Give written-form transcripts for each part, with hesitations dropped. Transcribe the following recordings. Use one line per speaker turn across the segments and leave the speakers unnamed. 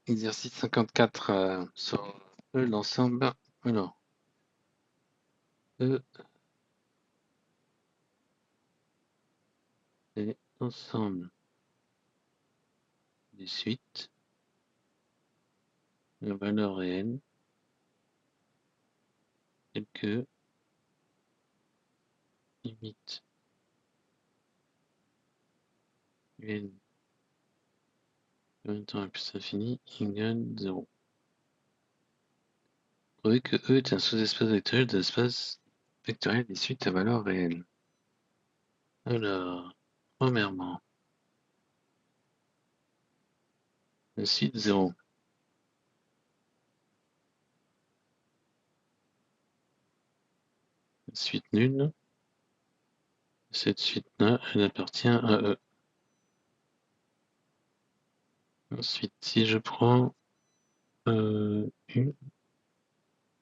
Exercice 54 sur l'ensemble. Alors, E est l'ensemble des suites de valeur réelle telles que limite n en même temps plus infini égale 0. Prouvez que E est un sous-espace vectoriel de l'espace vectoriel des suites à valeur réelle. Alors, premièrement, la suite 0. La suite nulle. Cette suite-là, elle appartient à E. Ensuite, si je prends U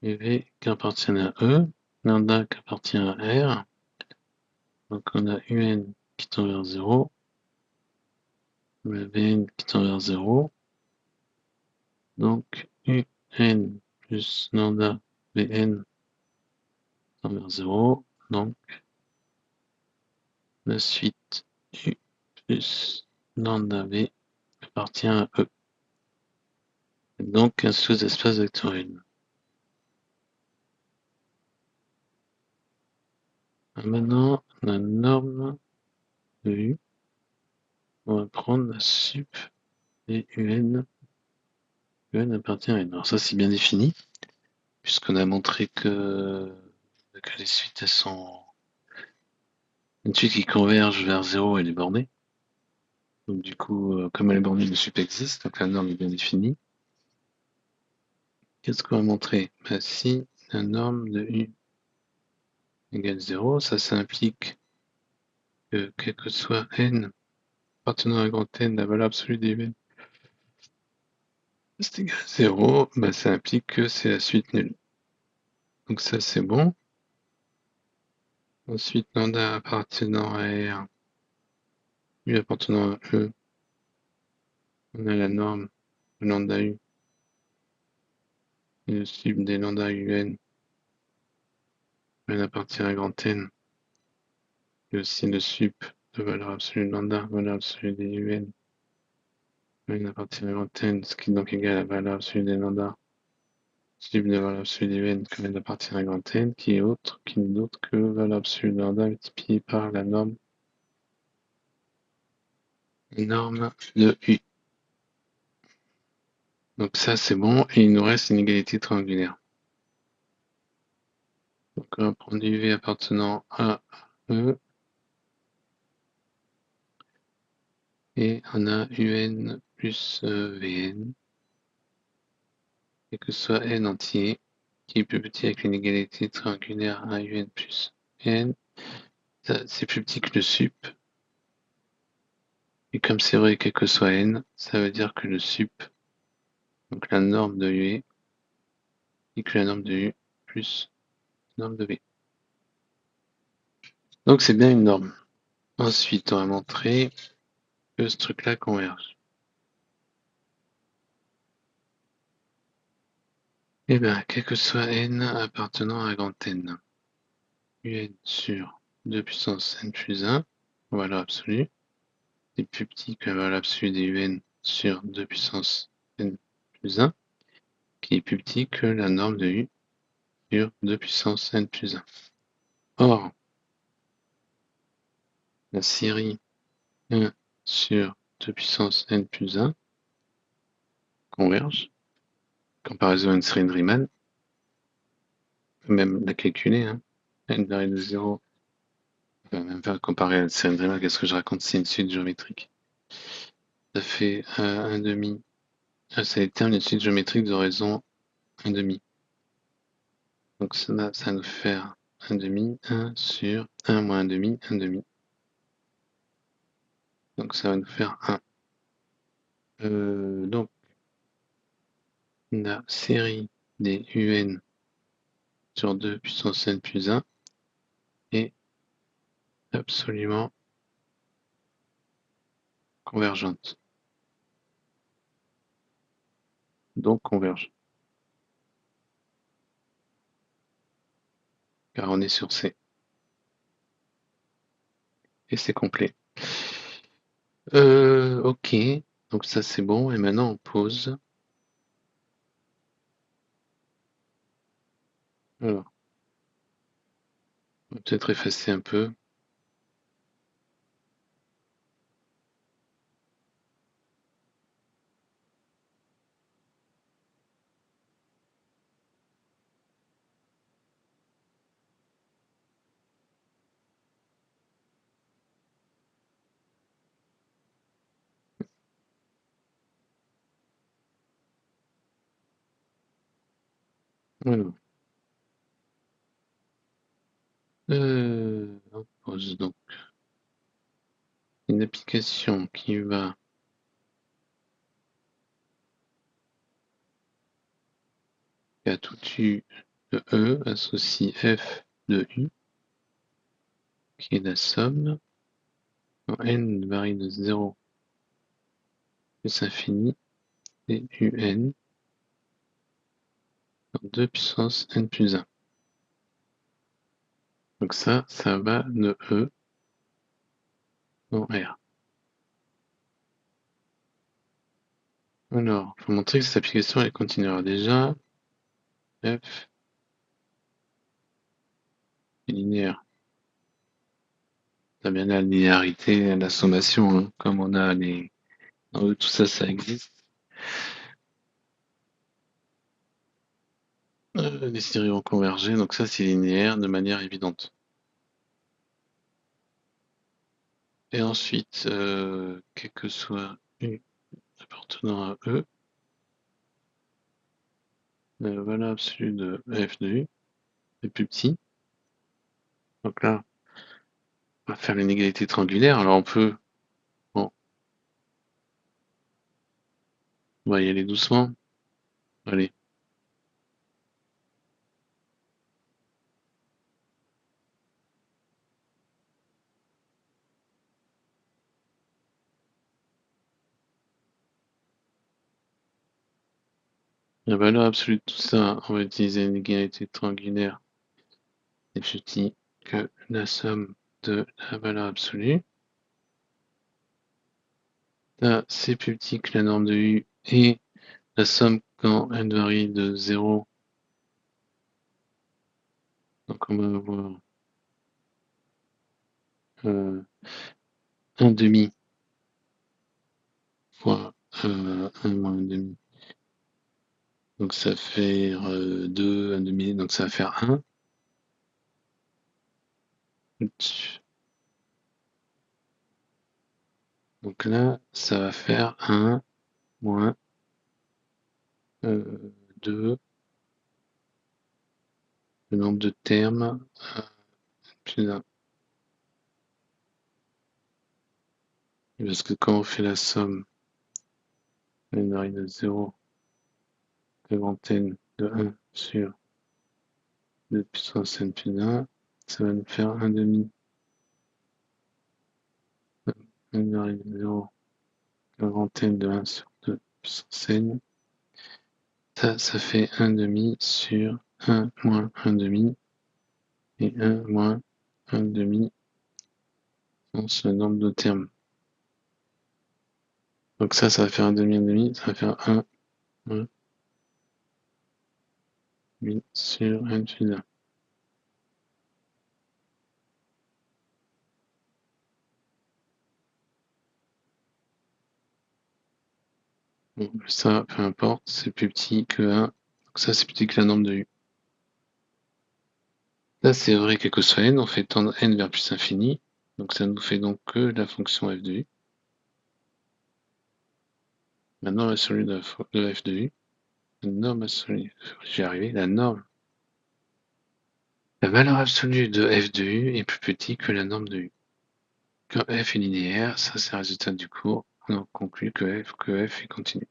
et V qui appartiennent à E, lambda qui appartient à R, donc on a UN qui tend vers 0, le Vn qui tend vers 0, donc UN plus lambda Vn tend vers 0, donc la suite U plus lambda V appartient à E. Et donc un sous-espace vectoriel. Maintenant, la norme de U, on va prendre la sup et UN. UN appartient à N. Alors ça c'est bien défini, puisqu'on a montré que les suites elles sont une suite qui converge vers 0, elle est bornée. Donc du coup, comme elle est bornée, le sup existe, donc la norme est bien définie. Qu'est-ce qu'on va montrer? Bah, si la norme de U égale 0, ça implique que quel que soit n appartenant à grand N, la valeur absolue des UN c'est égal à 0, bah, ça implique que c'est la suite nulle. Donc ça c'est bon. Ensuite, lambda appartenant à R, U appartenant à E, on a la norme de lambda U et le sup des lambda UN appartient à grand N, et aussi le sup de valeur absolue de lambda, valeur absolue des UN appartient à grand N, ce qui est donc égal à la valeur absolue des lambda, sup de valeur absolue des UN comme elle appartient à grand N, qui n'est d'autre que valeur absolue de lambda multipliée par la norme de U. Donc ça c'est bon, et il nous reste une égalité triangulaire. Donc on va prendre UV appartenant à E, et on a UN plus Vn, et que ce soit n entier, qui est plus petit avec une égalité triangulaire à UN plus Vn, c'est plus petit que le sup, et comme c'est vrai quel que soit n, ça veut dire que le sup, donc la norme de UE, et que la norme de U plus la norme de V. Donc c'est bien une norme. Ensuite, on va montrer que ce truc-là converge. Eh bien, quel que soit n appartenant à grand N, UN sur 2 puissance n plus 1, valeur absolue, est plus petit que la valeur absolue des UN sur 2 puissance n plus 1, qui est plus petit que la norme de U sur 2 puissance n plus 1. Or, la série 1 sur 2 puissance n plus 1 converge. Comparaison à une série de Riemann, on peut même la calculer, hein. N varie de 0. On peut même pas comparer à une série de Riemann, qu'est-ce que je raconte, c'est une suite géométrique. Ça fait 1 demi. C'est les termes d'une suite géométrique de raison 1 demi. Donc ça va nous faire 1 demi, 1 sur 1 moins 1 demi, 1 demi. Donc ça va nous faire 1. Donc la série des UN sur 2 puissance n plus 1 est absolument convergente. donc converge. Car on est sur C. Et c'est complet. Ok. Donc ça c'est bon. Et maintenant on pose. Alors, on va peut-être effacer un peu. Voilà. On pose donc une application qui va à tout U de E associe F de U, qui est la somme, quand n varie de 0 plus infini, et UN, dans 2 puissance n plus 1. Donc ça va de E en R. Alors, il faut montrer que cette application, elle continuera déjà. F est linéaire. T'as bien la linéarité, la sommation, hein, comme on a les... Dans E, tout ça, ça existe. Les séries vont converger, donc ça, c'est linéaire de manière évidente. Et ensuite, quel que soit U appartenant à E, la valeur absolue de F de U est plus petit. Donc là, on va faire l'inégalité triangulaire. Alors on peut... Bon, on va y aller doucement. Allez. La valeur absolue de tout ça, on va utiliser une égalité triangulaire est plus petit que la somme de la valeur absolue. Là, c'est plus petit que la norme de U et la somme quand n varie de 0. Donc on va avoir 1 demi fois 1 moins 1 demi. Donc ça fait 2, 1 demi, donc ça va faire 1. Donc là, ça va faire 1 moins 2, le nombre de termes, plus 1. Parce que quand on fait la somme, n varie de 0, la grande n de 1 sur 2 puissance n plus 1, ça va nous faire 1 demi. N varie de 0, la grande n de 1 sur 2 puissance n. Ça fait 1 demi sur 1 moins 1 demi. Et 1 moins 1 demi sur le nombre de termes. Donc ça va faire 1 demi, 1 demi, ça va faire 1, 1 demi sur n plus 1. Bon, ça, peu importe, c'est plus petit que 1. Donc ça, c'est plus petit que la norme de U. Là, c'est vrai quel que soit n, on fait tendre n vers plus infini. Donc ça nous fait donc que la fonction f de U. La norme absolue de f de U. La norme absolue, j'y arrivé, la norme. La valeur absolue de f de U est plus petit que la norme de U. Quand f est linéaire, ça c'est le résultat du cours. On conclut que f est continu.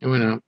Voilà.